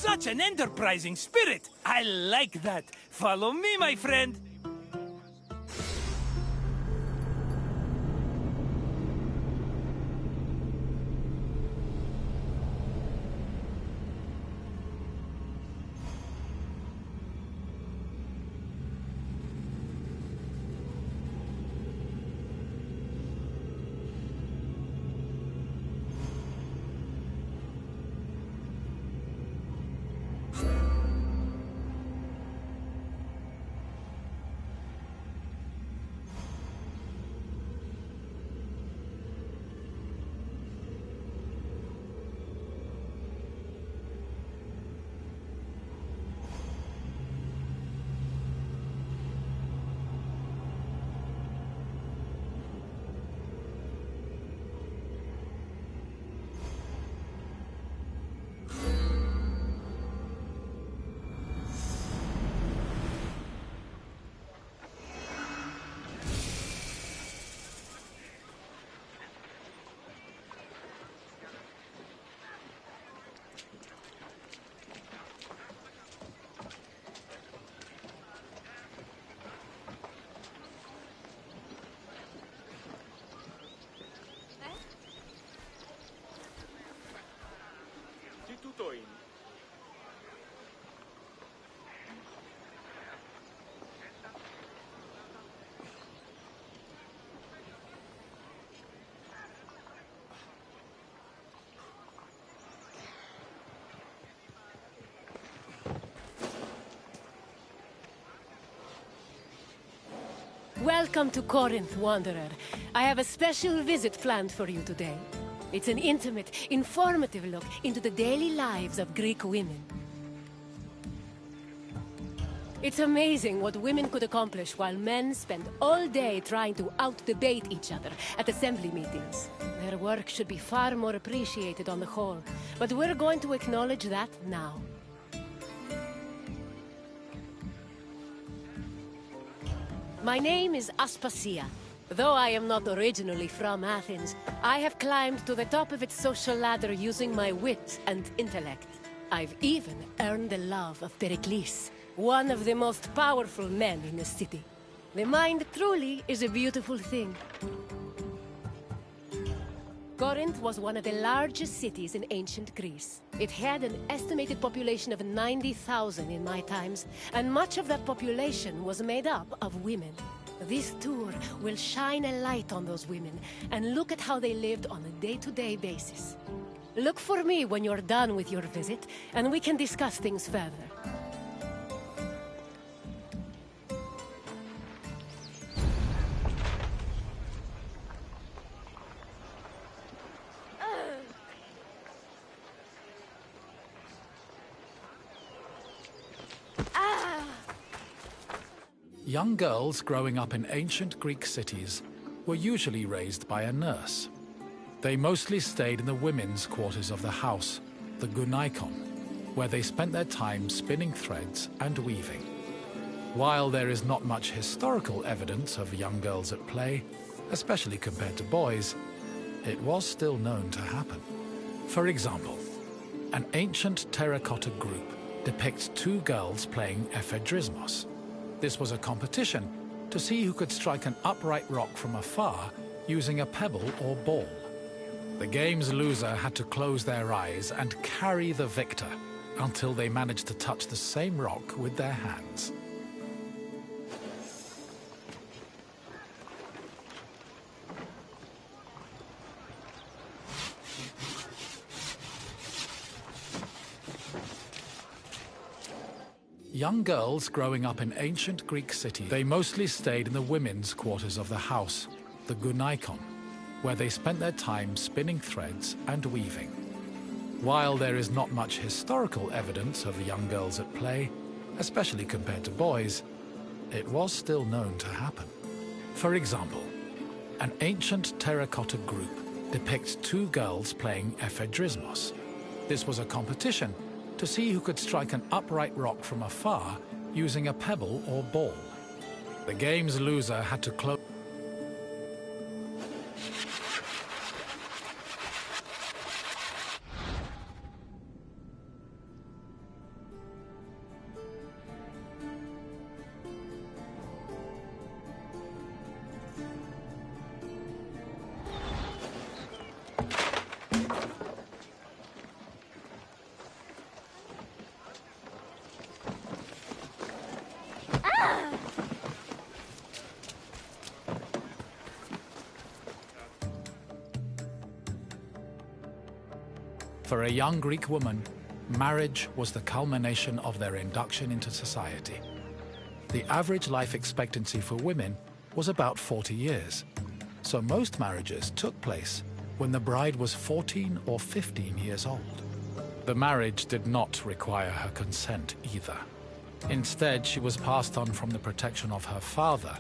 such an enterprising spirit! I like that. Follow me, my friend. Welcome to Corinth, Wanderer. I have a special visit planned for you today. It's an intimate, informative look into the daily lives of Greek women. It's amazing what women could accomplish while men spend all day trying to out-debate each other at assembly meetings. Their work should be far more appreciated on the whole, but we're going to acknowledge that now. My name is Aspasia. Though I am not originally from Athens, I have climbed to the top of its social ladder using my wit and intellect. I've even earned the love of Pericles, one of the most powerful men in the city. The mind truly is a beautiful thing. Corinth was one of the largest cities in ancient Greece. It had an estimated population of 90,000 in my times, and much of that population was made up of women. This tour will shine a light on those women, and look at how they lived on a day-to-day basis. Look for me when you're done with your visit, and we can discuss things further. Young girls growing up in ancient Greek cities were usually raised by a nurse. They mostly stayed in the women's quarters of the house, the gunaikon, where they spent their time spinning threads and weaving. While there is not much historical evidence of young girls at play, especially compared to boys, it was still known to happen. For example, an ancient terracotta group depicts two girls playing ephedrismos. This was a competition to see who could strike an upright rock from afar using a pebble or ball. The game's loser had to close their eyes and carry the victor until they managed to touch the same rock with their hands. Young girls growing up in ancient Greek cities, they mostly stayed in the women's quarters of the house, the gunaikon, where they spent their time spinning threads and weaving. While there is not much historical evidence of young girls at play, especially compared to boys, it was still known to happen. For example, an ancient terracotta group depicts two girls playing ephedrismos. This was a competition to see who could strike an upright rock from afar using a pebble or ball. The game's loser had to close. For a young Greek woman, marriage was the culmination of their induction into society. The average life expectancy for women was about 40 years, so most marriages took place when the bride was 14 or 15 years old. The marriage did not require her consent either. Instead, she was passed on from the protection of her father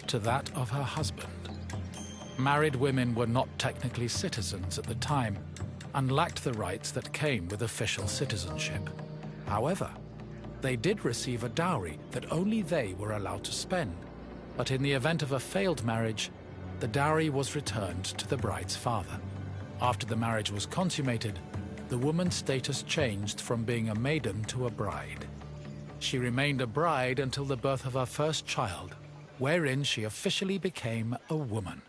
to that of her husband. Married women were not technically citizens at the time and lacked the rights that came with official citizenship. However, they did receive a dowry that only they were allowed to spend, but in the event of a failed marriage, the dowry was returned to the bride's father. After the marriage was consummated, the woman's status changed from being a maiden to a bride. She remained a bride until the birth of her first child, wherein she officially became a woman.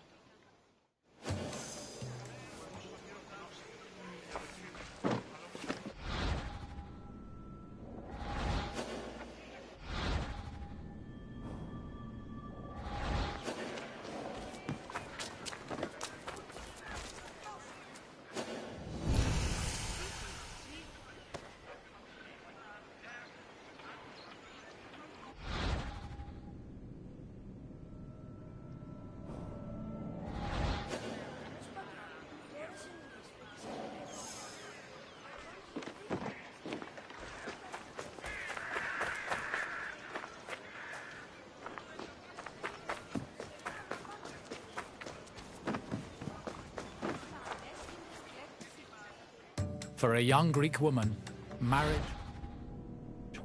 For a young Greek woman, marriage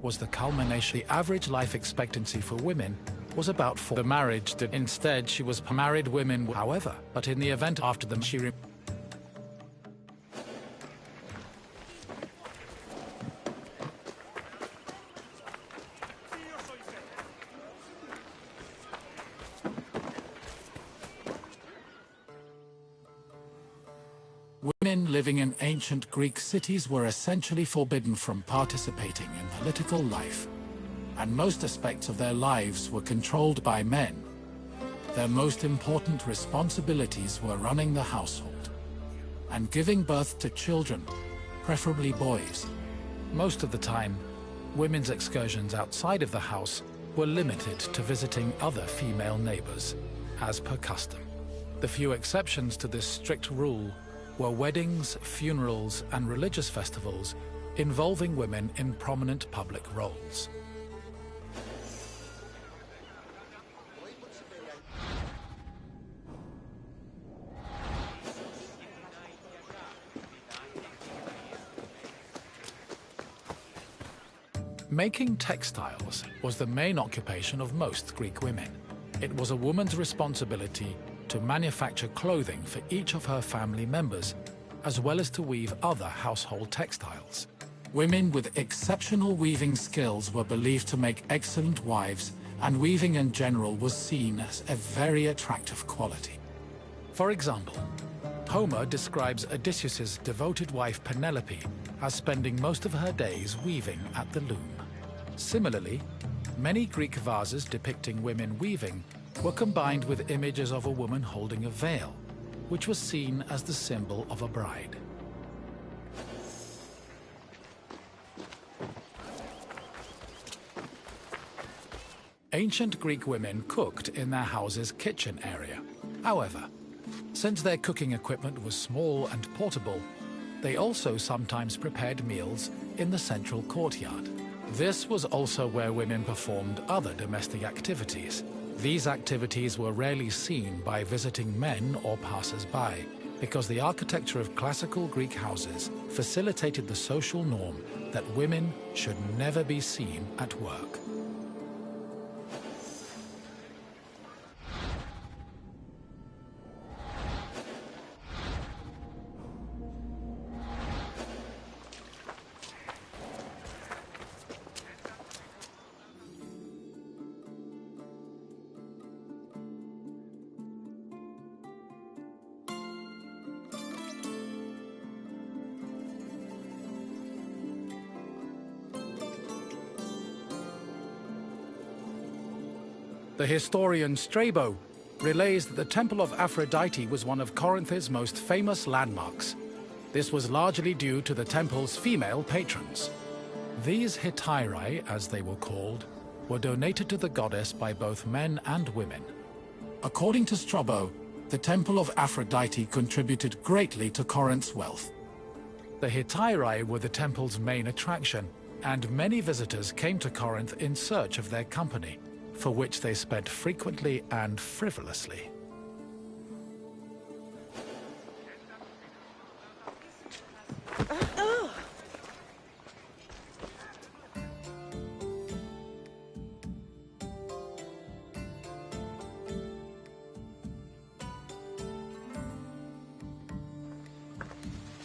was the culmination. The average life expectancy for women was about 4. The marriage did. Instead, she was married women, however, but in the event after them, she Women living in ancient Greek cities were essentially forbidden from participating in political life, and most aspects of their lives were controlled by men. Their most important responsibilities were running the household and giving birth to children, preferably boys. Most of the time, women's excursions outside of the house were limited to visiting other female neighbors, as per custom. The few exceptions to this strict rule were weddings, funerals, and religious festivals involving women in prominent public roles. Making textiles was the main occupation of most Greek women. It was a woman's responsibility to manufacture clothing for each of her family members, as well as to weave other household textiles. Women with exceptional weaving skills were believed to make excellent wives, and weaving in general was seen as a very attractive quality. For example, Homer describes Odysseus's devoted wife Penelope as spending most of her days weaving at the loom. Similarly, many Greek vases depicting women weaving were combined with images of a woman holding a veil, which was seen as the symbol of a bride. Ancient Greek women cooked in their house's kitchen area. However, since their cooking equipment was small and portable, they also sometimes prepared meals in the central courtyard. This was also where women performed other domestic activities. These activities were rarely seen by visiting men or passers-by, because the architecture of classical Greek houses facilitated the social norm that women should never be seen at work. The historian Strabo relays that the Temple of Aphrodite was one of Corinth's most famous landmarks. This was largely due to the temple's female patrons. These hetairai, as they were called, were donated to the goddess by both men and women. According to Strabo, the Temple of Aphrodite contributed greatly to Corinth's wealth. The hetairai were the temple's main attraction, and many visitors came to Corinth in search of their company, for which they spent frequently and frivolously.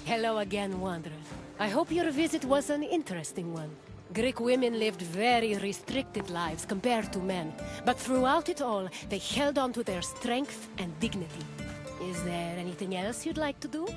Hello again, Wanderer. I hope your visit was an interesting one. Greek women lived very restricted lives compared to men, but throughout it all, they held on to their strength and dignity. Is there anything else you'd like to do?